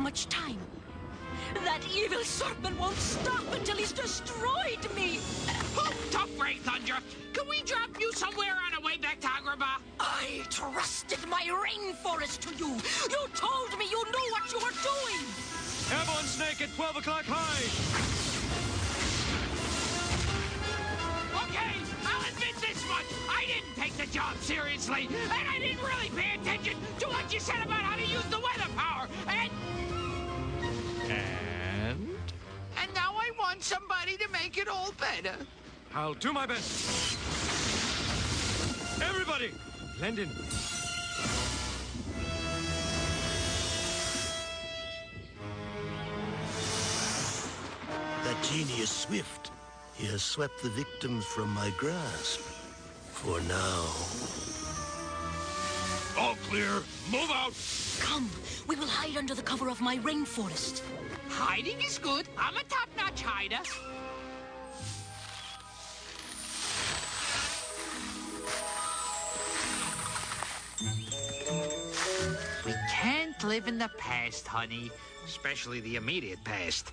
much time. That evil serpent won't stop until he's destroyed me. Oh, tough break, Thunder. Can we drop you somewhere on our way back to Agrabah? I trusted my rainforest to you. You told me you knew what you were doing. Airborne Snake at 12 o'clock high. Okay, I'll admit this much. I didn't take the job seriously, and I didn't really pay attention to what you said about how to use the weather power, and now I want somebody to make it all better. I'll do my best. Everybody, blend in. That genie is swift. He has swept the victims from my grasp. For now. All clear. Move out. Come, we will hide under the cover of my rainforest. Hiding is good. I'm a top-notch hider. We can't live in the past, honey. Especially the immediate past.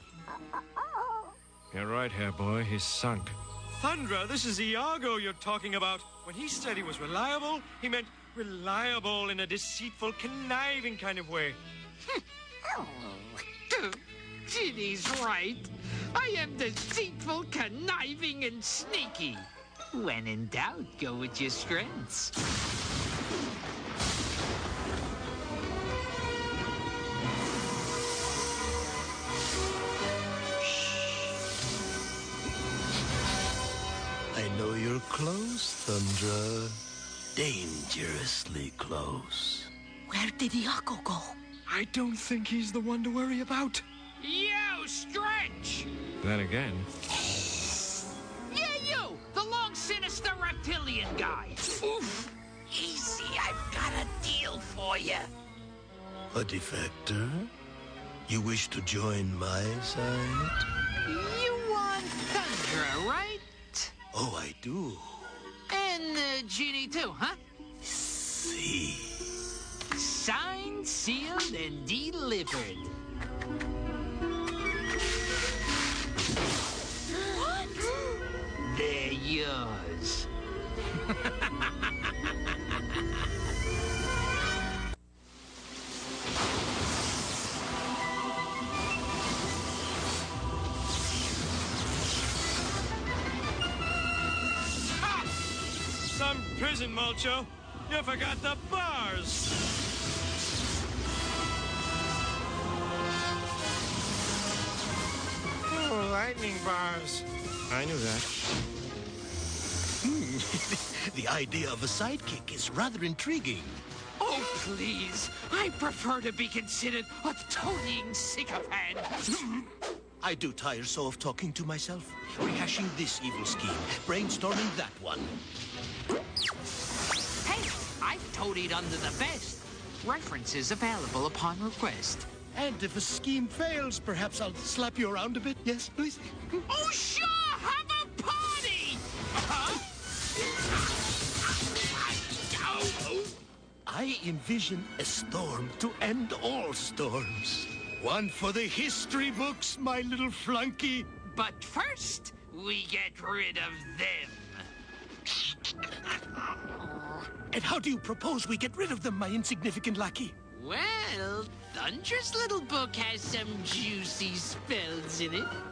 You're right, hair boy. He's sunk. Thundra, this is Iago you're talking about. When he said he was reliable, he meant reliable in a deceitful, conniving kind of way. Ginny's right. I am deceitful, conniving, and sneaky. When in doubt, go with your strengths. I know you're close, Thundra. Dangerously close. Where did Iago go? I don't think he's the one to worry about. You, Stretch! Then again... Yeah, you! The long, sinister reptilian guy. Oof! Easy, I've got a deal for you. A defector? You wish to join my side? You want Thundra, right? Oh, I do. And Genie too, huh? See. Signed, sealed, and delivered. What? They're yours. Some prison, Mulcho. You forgot the bars. Oh, lightning bars. I knew that. The idea of a sidekick is rather intriguing. Oh, please. I prefer to be considered a toning sycophant. I do tire so of talking to myself, rehashing this evil scheme, brainstorming that one. Hey, I've toadied under the best. References available upon request. And if a scheme fails, perhaps I'll slap you around a bit. Yes, please? Oh, sure! Have a party! I envision a storm to end all storms. One for the history books, my little flunky. But first, we get rid of them. And how do you propose we get rid of them, my insignificant lackey? Well, Thundra's little book has some juicy spells in it.